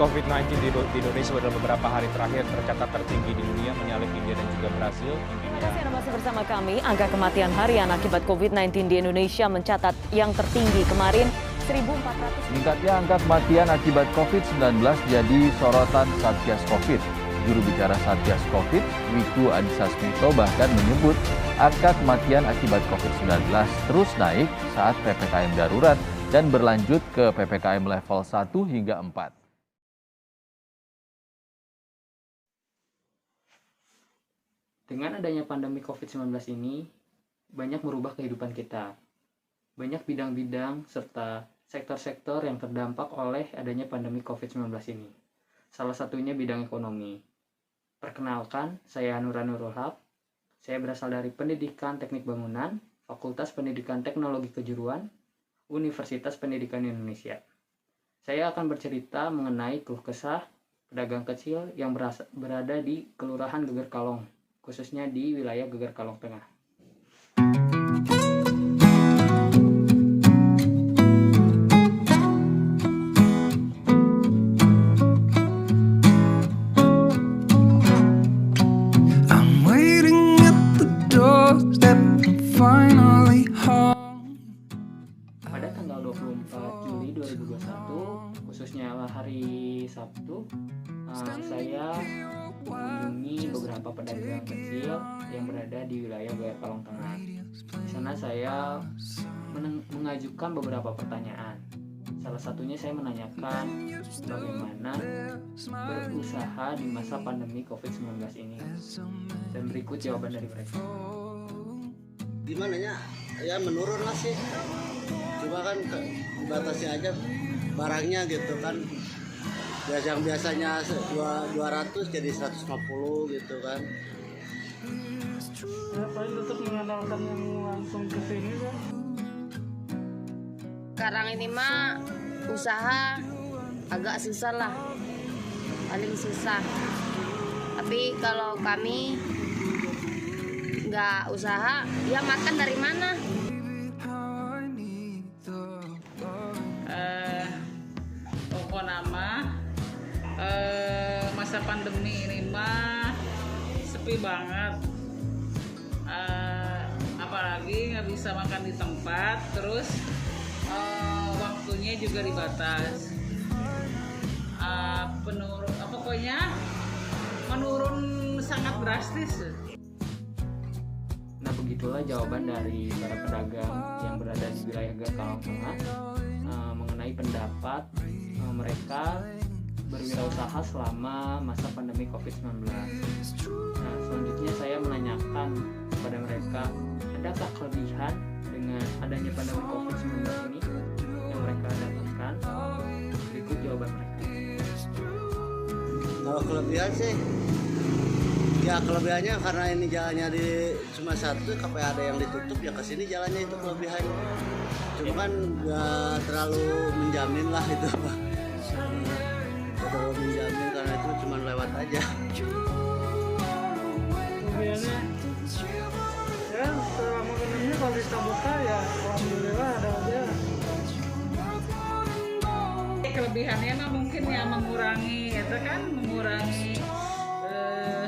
COVID-19 di Indonesia dalam beberapa hari terakhir tercatat tertinggi di dunia, menyalip India dan juga Brasil. Anda masih bersama kami. Angka kematian harian akibat COVID-19 di Indonesia mencatat yang tertinggi kemarin 1.400. Meningkatnya angka kematian akibat COVID-19 jadi sorotan Satgas COVID. Juru bicara Satgas COVID, Wiku Adhisa Smito, bahkan menyebut angka kematian akibat COVID-19 terus naik saat PPKM darurat dan berlanjut ke PPKM level 1 hingga 4. Dengan adanya pandemi COVID-19 ini, banyak merubah kehidupan kita. Banyak bidang-bidang serta sektor-sektor yang terdampak oleh adanya pandemi COVID-19 ini. Salah satunya bidang ekonomi. Perkenalkan, saya Hanura Nurul Haq. Saya berasal dari Pendidikan Teknik Bangunan, Fakultas Pendidikan Teknologi Kejuruan, Universitas Pendidikan Indonesia. Saya akan bercerita mengenai keluh kesah pedagang kecil yang berada di Kelurahan Geger Kalong, khususnya di wilayah Geger Kalong Tengah. Pada tanggal 24 Juli 2021, khususnya hari Sabtu, saya mengunjungi beberapa pedagang kecil yang berada di wilayah Geger Kalong Tengah. Di sana saya mengajukan beberapa pertanyaan. Salah satunya saya menanyakan bagaimana berusaha di masa pandemi COVID-19 ini. Dan berikut jawaban dari mereka. Gimana ya menurun lah sih, cuma kan dibatasi aja barangnya gitu kan, yang biasanya 200 jadi 150 gitu kan. Ya paling tetap mengandalkan yang langsung ke sini kan. Sekarang ini mah usaha agak susah lah, paling susah. Tapi kalau kami nggak usaha, ya makan dari mana? Pokok nama masa pandemi ini mah sepi banget. Apalagi nggak bisa makan di tempat, terus waktunya juga dibatas. Pokoknya menurun sangat drastis. Nah, begitulah jawaban dari para pedagang yang berada di wilayah Geger Kalong Tengah mengenai pendapat mereka berwirausaha selama masa pandemi COVID-19. Nah, selanjutnya saya menanyakan kepada mereka, adakah kelebihan dengan adanya pandemi COVID-19 ini yang mereka dapatkan? Berikut jawaban mereka. Kalau kelebihan sih, ya kelebihannya karena ini jalannya cuma satu, sampai ada yang ditutup ya kesini jalannya, itu kelebihannya. Cuma kan nggak terlalu menjamin lah itu apa. Nggak terlalu menjamin karena itu cuma lewat aja. Kelebihannya ya selama pandemi kalau bisa buka ya alhamdulillah ada aja. Kelebihannya mah mungkin ya mengurangi itu kan, mengurangi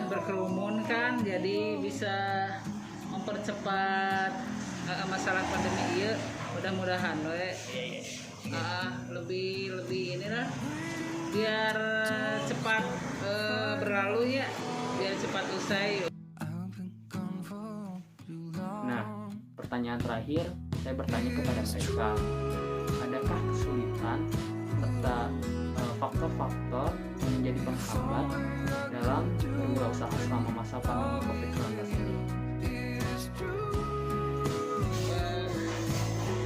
berkerumun kan, jadi bisa mempercepat masalah pandemi ieu. Mudah-mudahan lebih inilah biar cepat berlalu ya, biar cepat usai. Nah, pertanyaan terakhir saya bertanya kepada mereka, adakah kesulitan serta faktor-faktor yang menjadi penghambat dalam berwirausaha selama masa pandemi COVID-19 ini?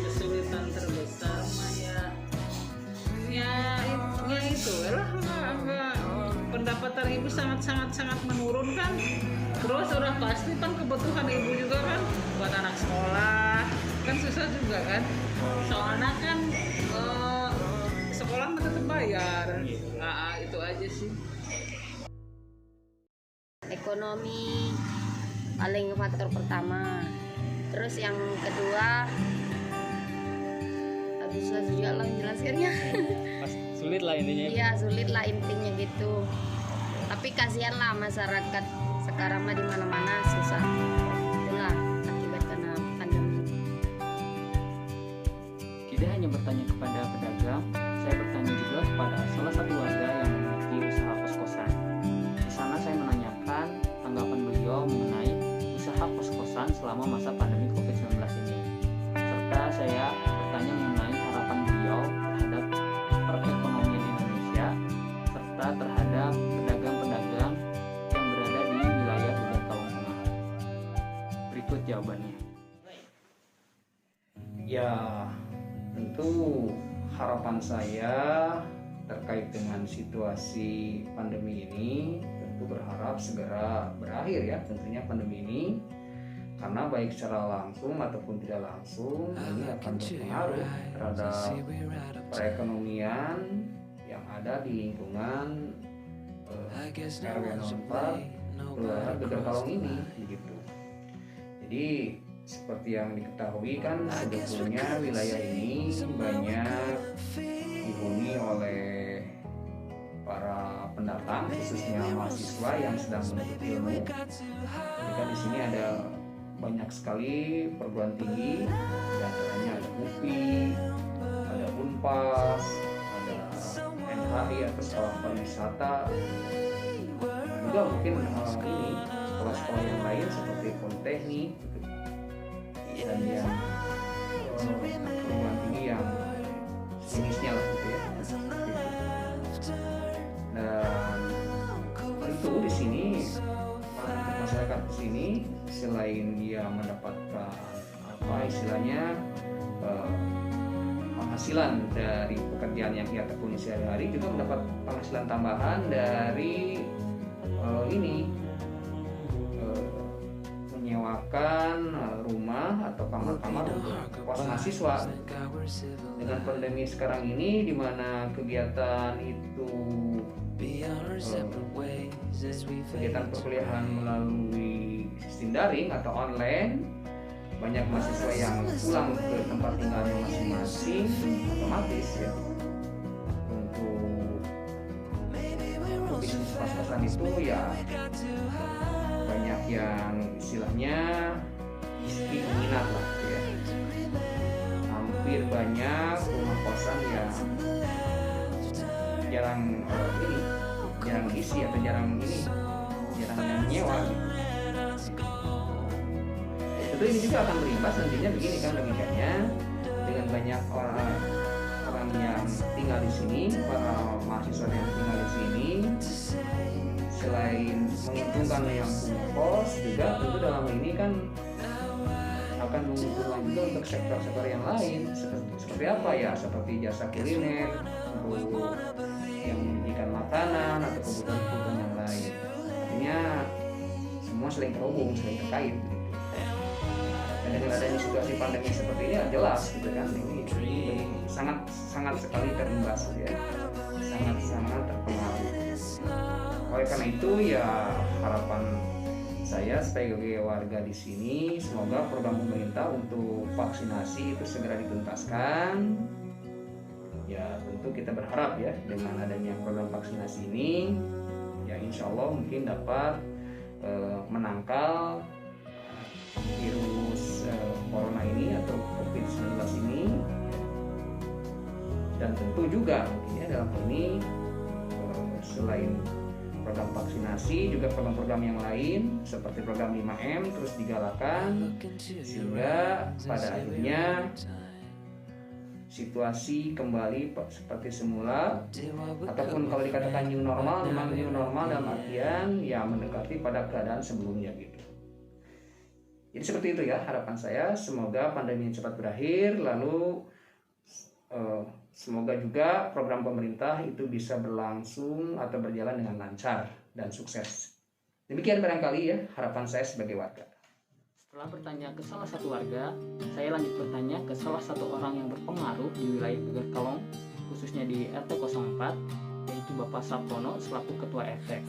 Kesulitan terbesar mah ya itu lah, pendapatan ibu sangat menurun kan. Terus udah pasti kan kebutuhan ibu juga kan, buat anak sekolah kan susah juga kan, soalnya kan sekolah tetap bayar. Nah, itu aja sih. Ekonomi paling faktor pertama. Terus yang kedua, susah juga lah menjelaskannya. sulit lah intinya. Iya sulit lah intinya gitu. Tapi kasihan lah masyarakat sekarang mah di mana-mana susah. Itulah akibat karena pandemi. Tidak hanya bertanya kepada pedagang, saya bertanya juga kepada salah satu warga yang memiliki usaha kos-kosan. Di sana saya menanyakan tanggapan beliau mengenai usaha kos-kosan selama masa pandemi COVID-19 ini. Serta saya bertanya mengenai harapan beliau terhadap perekonomian Indonesia serta terhadap pedagang-pedagang yang berada di wilayah Gorontalo Tengah. Berikut jawabannya. Ya, tentu harapan saya terkait dengan situasi pandemi ini tentu berharap segera berakhir ya tentunya pandemi ini, karena baik secara langsung ataupun tidak langsung ini akan berpengaruh terhadap perekonomian yang ada di lingkungan RW 04 Kelurahan Geger Kalong ini begitu. Jadi seperti yang diketahui kan sebetulnya wilayah ini banyak dihuni oleh para pendatang khususnya mahasiswa yang sedang menuntut ilmu. Jadi kan di sini ada banyak sekali perguruan tinggi, di antaranya ada UPI, ada Unpas, ada NHI atau sekolah pariwisata, juga mungkin ini sekolah-sekolah yang lain seperti Politeknik dan yang perguruan tinggi yang jenisnya lah gitu ya. Dan tentu di sini masyarakat di sini selain dia mendapatkan apa istilahnya penghasilan dari pekerjaan yang ia tekuni sehari-hari, juga mendapat penghasilan tambahan dari menyewakan rumah atau kamar-kamar untuk kos mahasiswa. Dengan pandemi sekarang ini di mana kegiatan itu kegiatan perkuliahan melalui sistem daring atau online, banyak mahasiswa yang pulang ke tempat tinggalnya masing-masing, otomatis ya untuk bisnis kos-kosan itu ya banyak yang istilahnya minat lah ya. Hampir banyak rumah kosan yang jarang isi atau jarang yang nyewa gitu. Tentu ini juga akan berimbas nantinya begini kan logikanya, dengan banyak orang yang tinggal di sini, para mahasiswa yang tinggal di sini, selain menguntungkan yang punya kos, juga tentu dalam ini kan akan menguntungkan juga untuk sektor-sektor yang lain seperti apa ya, seperti jasa kuliner, untuk yang menyajikan makanan atau kebutuhan-kebutuhan yang lain. Artinya semua saling terhubung, saling terkait gitu. Dan dengan adanya situasi pandemi seperti ini jelas gitu kan, ini sangat sekali terimbas ya, sangat terpengaruh. Oleh karena itu ya harapan saya sebagai warga di sini, semoga program pemerintah untuk vaksinasi itu segera dituntaskan. Ya tentu kita berharap ya dengan adanya program vaksinasi ini, ya insya Allah mungkin dapat menangkal virus corona ini atau COVID-19 ini. Dan tentu juga mungkin ya dalam ini selain program vaksinasi juga program-program yang lain seperti program 5M terus digalakan, sehingga pada akhirnya situasi kembali seperti semula, ataupun kalau dikatakan new normal, memang new normal dalam artian ya mendekati pada keadaan sebelumnya gitu. Jadi seperti itu ya harapan saya, semoga pandemi cepat berakhir, lalu semoga juga program pemerintah itu bisa berlangsung atau berjalan dengan lancar dan sukses. Demikian barangkali ya harapan saya sebagai warga. Setelah bertanya ke salah satu warga, saya lanjut bertanya ke salah satu orang yang berpengaruh di wilayah Geger Kalong, khususnya di RT 04, yaitu Bapak Sapono selaku Ketua RT.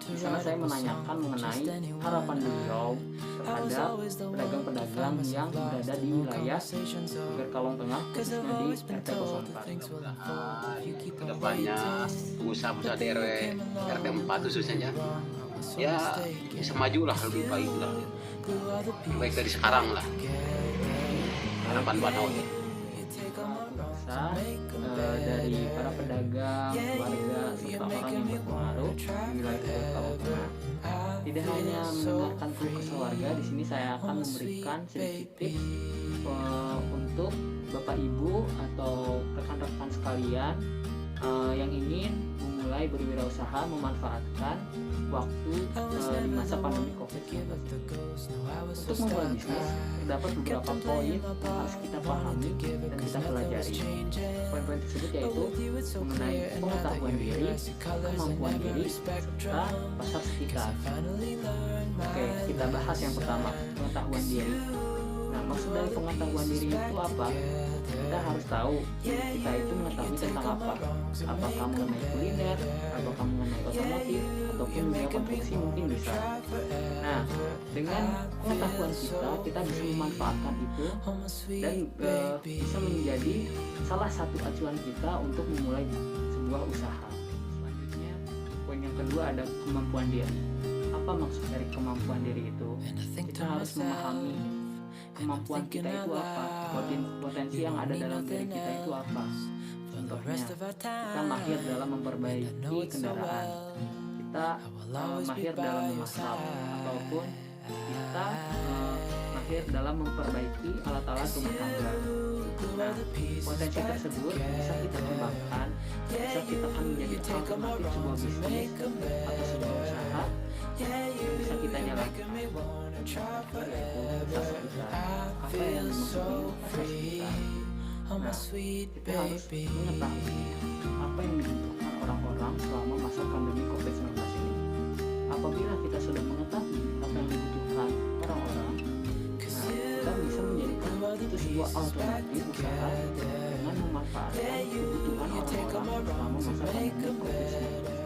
Di sana saya menanyakan mengenai harapan beliau terhadap pedagang-pedagang yang berada di wilayah Gerkalong Tengah, khususnya di RT 04. Kedepannya pengusaha-pengusaha di RT 4 khususnya ya bisa maju lah, lebih baik lah, lebih baik dari sekarang lah. Harapan Banau ya. Dari para pedagang, warga, serta orang yang berpengaruh di wilayah Gerkalong Tengah. Tidak hanya mendengarkan keluh kesah warga, di sini saya akan memberikan sedikit tips untuk Bapak Ibu atau rekan-rekan sekalian yang ingin memulai berwirausaha memanfaatkan waktu di masa pandemi COVID-19. Untuk memulai bisnis, terdapat beberapa poin yang harus kita pahami dan kita pelajari. Poin-poin tersebut yaitu mengenai pengetahuan diri, kemampuan diri, serta pasar sekitar. Oke, kita bahas yang pertama, pengetahuan diri. Nah, maksud dari pengetahuan diri itu apa? Kita harus tahu kita itu mengetahui tentang apa. Apakah mengenai kuliner, apakah mengenai otomotif, ataupun dunia konstruksi mungkin bisa. Nah, dengan pengetahuan kita bisa memanfaatkan itu dan bisa menjadi salah satu acuan kita untuk memulai sebuah usaha. Selanjutnya, poin yang kedua ada kemampuan diri. Apa maksud dari kemampuan diri itu? Kita harus memahami kemampuan kita itu apa, potensi yang ada dalam diri kita itu apa. Contohnya, kita mahir dalam memperbaiki kendaraan, kita mahir dalam memasak, ataupun kita mahir dalam memperbaiki alat-alat rumah tangga. Nah, potensi tersebut bisa kita kembangkan, bisa kita akan menjadi alternatif sebuah bisnis atau sebuah usaha yang bisa kita jalankan. Apa yang dimaksud pasar sekitar? Nah, kita harus mengetahui apa yang dibutuhkan orang-orang selama masa pandemi COVID-19 ini. Apabila kita sudah mengetahui apa yang dibutuhkan orang-orang, nah, kita bisa menjadikan itu sebuah alternatif usaha dengan memanfaatkan kebutuhan orang-orang selama masa pandemi COVID-19.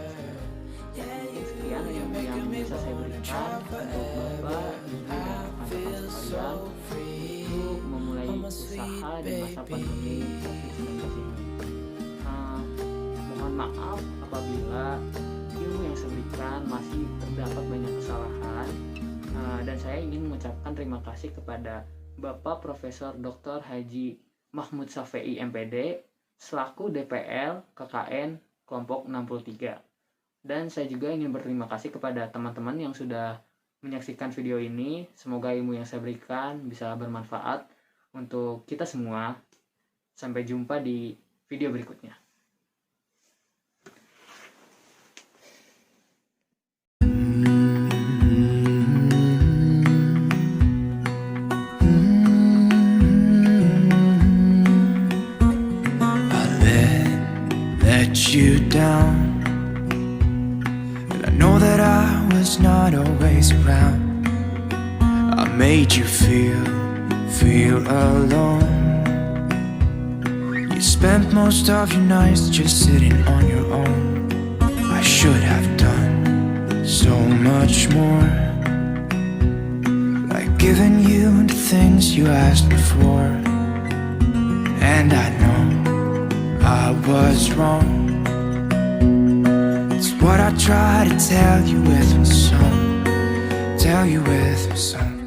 Sekian yang bisa saya berikan untuk Bapak, Ibu, dan rekan-rekan sekalian untuk memulai usaha di masa pandemi COVID-19 ini. Mohon maaf apabila ilmu yang saya berikan masih terdapat banyak kesalahan, dan saya ingin mengucapkan terima kasih kepada Bapak Profesor Dr. Haji Mahmud Safei MPD selaku DPL KKN kelompok 63. Dan saya juga ingin berterima kasih kepada teman-teman yang sudah menyaksikan video ini. Semoga ilmu yang saya berikan bisa bermanfaat untuk kita semua. Sampai jumpa di video berikutnya. Let you down. Know that I was not always around. I made you feel alone. You spent most of your nights just sitting on your own. I should have done so much more, like giving you the things you asked me for. And I know I was wrong. What I try to tell you with my song, tell you with my song.